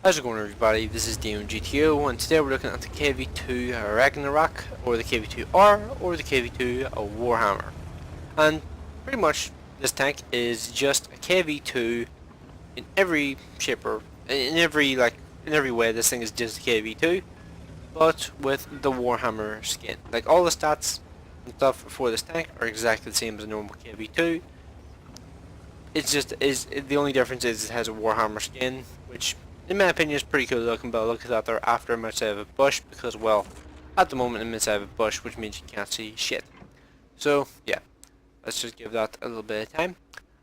How's it going, everybody? This is DeanoGTO, and today we're looking at the KV-2 Ragnarok, or the KV-2R, or the KV-2 Warhammer. And pretty much this tank is just a KV-2 in every shape or in every way. This thing is just a KV-2, but with the Warhammer skin. Like all the stats and stuff for this tank are exactly the same as a normal KV-2. It's just the only difference is it has a Warhammer skin, which in my opinion is pretty cool looking, but look at that there after I'm outside of a bush because, well, at the moment I'm inside of a bush, which means you can't see shit. So yeah, let's just give that a little bit of time.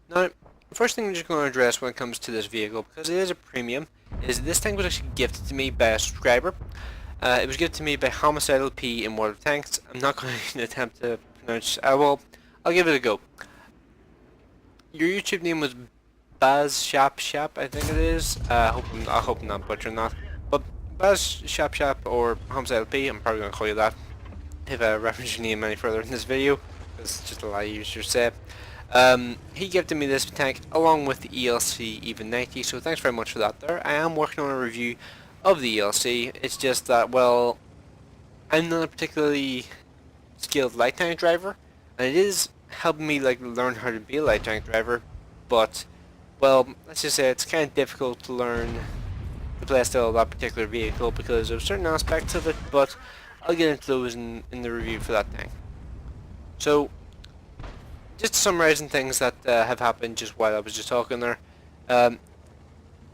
Now, the first thing I'm just going to address when it comes to this vehicle, because it is a premium, is this tank was actually gifted to me by a subscriber. It was gifted to me by Homicidal P in World of Tanks. I'm not going to attempt to pronounce. Well, I'll give it a go. Your YouTube name was Baz Shap, I think it is. I hope I'm not butchering that. But Baz Shap or Homicidal P, I'm probably gonna call you that if I reference your name any further in this video. It's just a lot of users say. He gifted me this tank along with the ELC Even 90, so thanks very much for that there. I am working on a review of the ELC. It's just that, well, I'm not a particularly skilled light tank driver, and it is helping me learn how to be a light tank driver, but well, let's just say it's kind of difficult to learn the playstyle of that particular vehicle because of certain aspects of it, but I'll get into those in the review for that tank. So, just summarising things that have happened just while I was just talking there.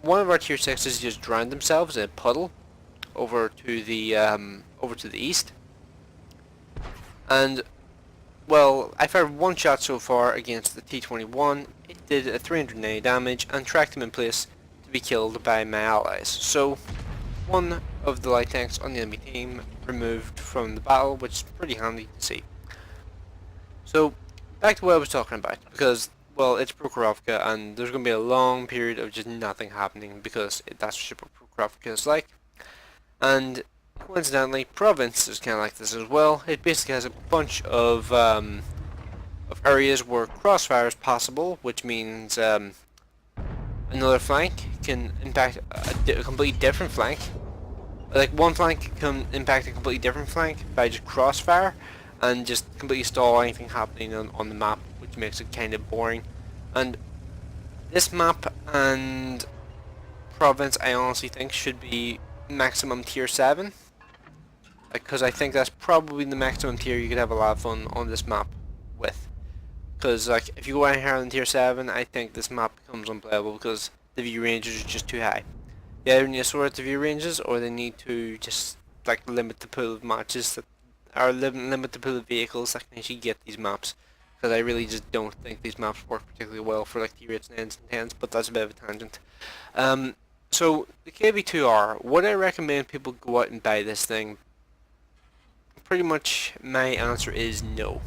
One of our tier 6s just drowned themselves in a puddle over to the east, and well, I fired one shot so far against the T-21. It did 390 damage and tracked him in place to be killed by my allies. So, one of the light tanks on the enemy team removed from the battle, which is pretty handy to see. So, back to what I was talking about, because, well, it's Prokhorovka and there's going to be a long period of just nothing happening because that's what Prokhorovka is like. And coincidentally, Province is kind of like this as well. It basically has a bunch of areas where crossfire is possible, which means another flank can impact a completely different flank. Like one flank can impact a completely different flank by just crossfire and just completely stall anything happening on the map, which makes it kind of boring. And this map and Province, I honestly think, should be maximum tier 7. Because I think that's probably the maximum tier you could have a lot of fun on this map with. Because like if you go any higher than tier 7, I think this map becomes unplayable because the view ranges are just too high. They either need to sort the view ranges, or they need to just limit the pool of matches that are limit the pool of vehicles that can actually get these maps. Because I really just don't think these maps work particularly well for tier 8s, 9s and 10s, but that's a bit of a tangent. So the KV-2R, would I recommend people go out and buy this thing? Pretty much my answer is no.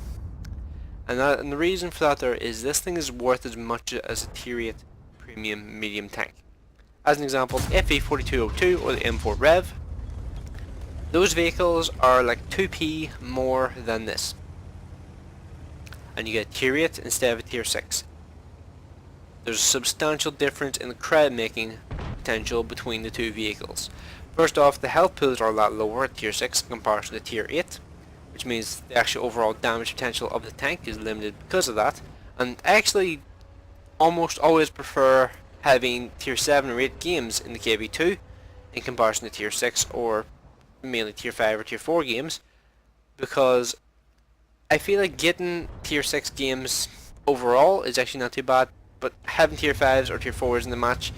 And the reason for that there is this thing is worth as much as a tier 8 premium medium tank. As an example, FE4202 or the M4 Rev, those vehicles are like 2p more than this. And you get tier 8 instead of a tier 6. There's a substantial difference in the credit making potential between the two vehicles. First off, the health pools are a lot lower at tier 6 in comparison to tier 8, which means the actual overall damage potential of the tank is limited because of that. And I actually almost always prefer having tier 7 or 8 games in the KV-2 in comparison to tier 6 or mainly tier 5 or tier 4 games, because I feel like getting tier 6 games overall is actually not too bad, but having tier 5s or tier 4s in the match,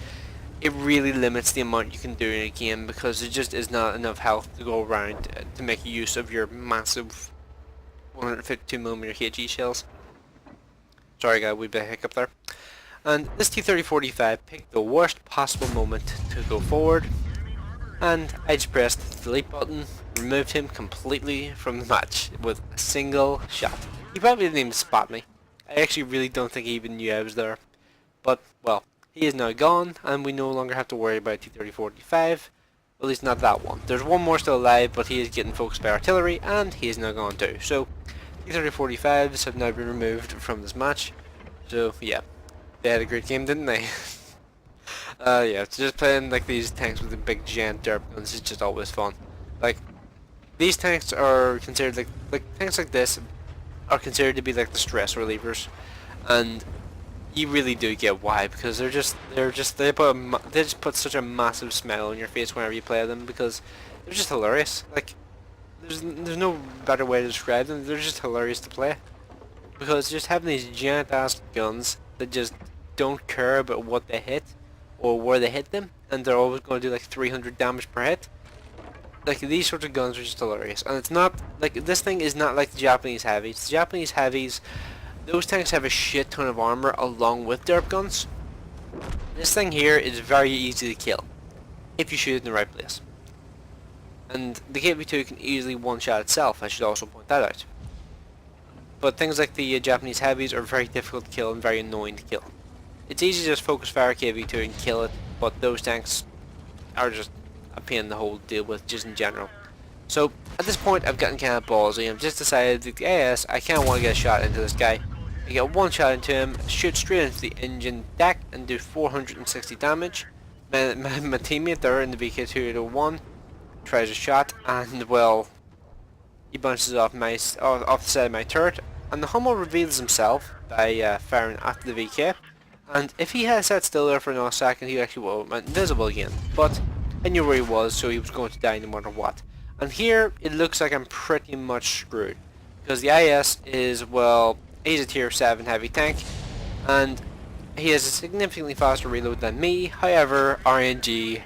it really limits the amount you can do in a game because there just is not enough health to go around to make use of your massive 152mm HE shells. Sorry, got a wee bit of hiccup there. And this T-3045 picked the worst possible moment to go forward, and I just pressed the delete button, removed him completely from the match with a single shot. He probably didn't even spot me. I actually really don't think he even knew I was there. But, well, he is now gone, and we no longer have to worry about T-3045, at least not that one. There's one more still alive, but he is getting focused by artillery, and he is now gone too. So, T-3045s have now been removed from this match. So, yeah, they had a great game, didn't they? Yeah, it's just playing like these tanks with the big giant derp guns is just always fun. Like these tanks are considered like tanks like this are considered to be like the stress relievers, and you really do get why, because they just put such a massive smile on your face whenever you play them, because they're just hilarious. Like there's no better way to describe them. They're just hilarious to play, because just having these giant ass guns that just don't care about what they hit or where they hit them, and they're always going to do like 300 damage per hit. Like these sorts of guns are just hilarious, and it's not like this thing is not like the Japanese heavies. The Japanese heavies, those tanks have a shit ton of armor along with derp guns. This thing here is very easy to kill if you shoot it in the right place, and the KV-2 can easily one-shot itself. I should also point that out. But things like the Japanese heavies are very difficult to kill and very annoying to kill. It's easy to just focus fire KV-2 and kill it, but those tanks are just a pain in the hole to deal with just in general. So at this point I've gotten kind of ballsy. I've just decided that the AS, I kind of want to get a shot into this guy. I get one shot into him, shoot straight into the engine deck and do 460 damage. My teammate there in the VK201 tries a shot, and well, he bounces off off the side of my turret, and the Hummel reveals himself by firing at the VK. And if he had sat still there for another second, he actually would have went invisible again. But I knew where he was, so he was going to die no matter what. And here, it looks like I'm pretty much screwed, because the IS is, well, he's a tier 7 heavy tank, and he has a significantly faster reload than me. However, RNG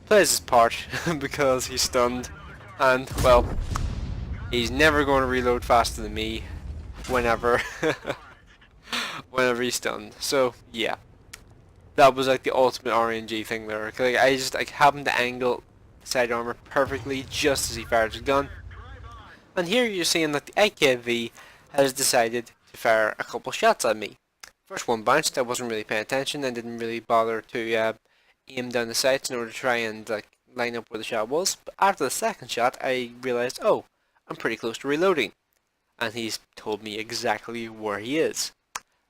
plays his part because he's stunned, and, well, he's never going to reload faster than me whenever whenever he's stunned. So yeah, that was like the ultimate RNG thing there. Like, I just like happened to angle the side armor perfectly just as he fired his gun. And here you're seeing that the IKV has decided to fire a couple shots at me. First one bounced. I wasn't really paying attention and didn't really bother to aim down the sights in order to try and like line up where the shot was. But after the second shot, I realized, oh, I'm pretty close to reloading, and he's told me exactly where he is.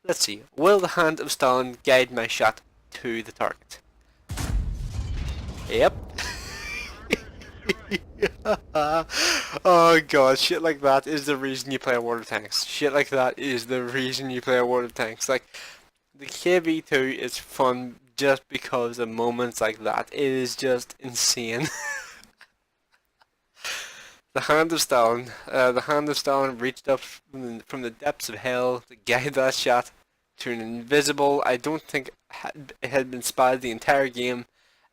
Let's see, will the hand of Stalin guide my shot to the target? Yep. Oh god, shit like that is the reason you play World of Tanks. Shit like that is the reason you play World of Tanks. Like, the KV-2 is fun just because of moments like that. It is just insane. The hand of Stalin reached up from the depths of hell to guide that shot to an invisible, I don't think it had been spotted the entire game,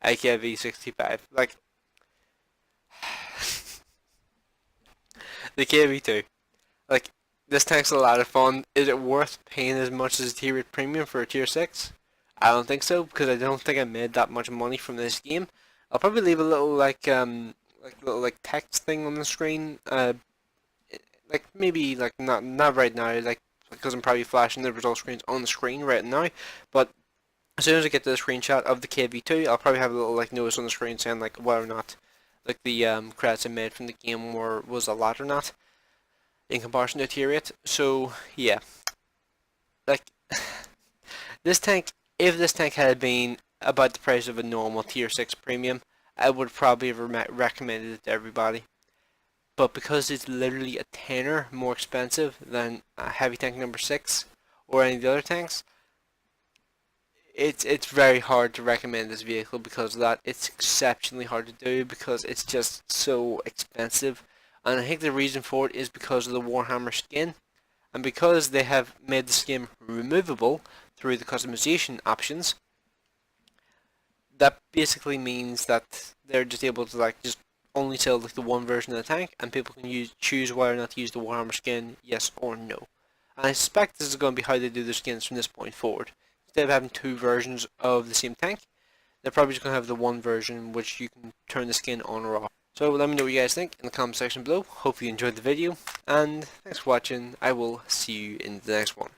KV-65. Like, the KV-2. Like, this tank's a lot of fun. Is it worth paying as much as a tier 8 premium for a tier 6? I don't think so, because I don't think I made that much money from this game. I'll probably leave a little little text thing on the screen, like maybe like not right now, like because I'm probably flashing the result screens on the screen right now, but as soon as I get to the screenshot of the KV-2, I'll probably have a little like notice on the screen saying like whether or not like the credits I made from the game was a lot or not in comparison to tier 8. So yeah, like this tank, if this tank had been about the price of a normal tier 6 premium, I would probably have recommended it to everybody. But because it's literally a tenner more expensive than heavy tank number 6 or any of the other tanks, it's very hard to recommend this vehicle because of that. It's exceptionally hard to do because it's just so expensive. And I think the reason for it is because of the Warhammer skin. And because they have made the skin removable through the customization options, that basically means that they're just able to like just only sell like the one version of the tank, and people can choose whether or not to use the Warhammer skin, yes or no. And I suspect this is going to be how they do their skins from this point forward. Instead of having two versions of the same tank, they're probably just going to have the one version which you can turn the skin on or off. So let me know what you guys think in the comment section below. Hope you enjoyed the video, and thanks for watching. I will see you in the next one.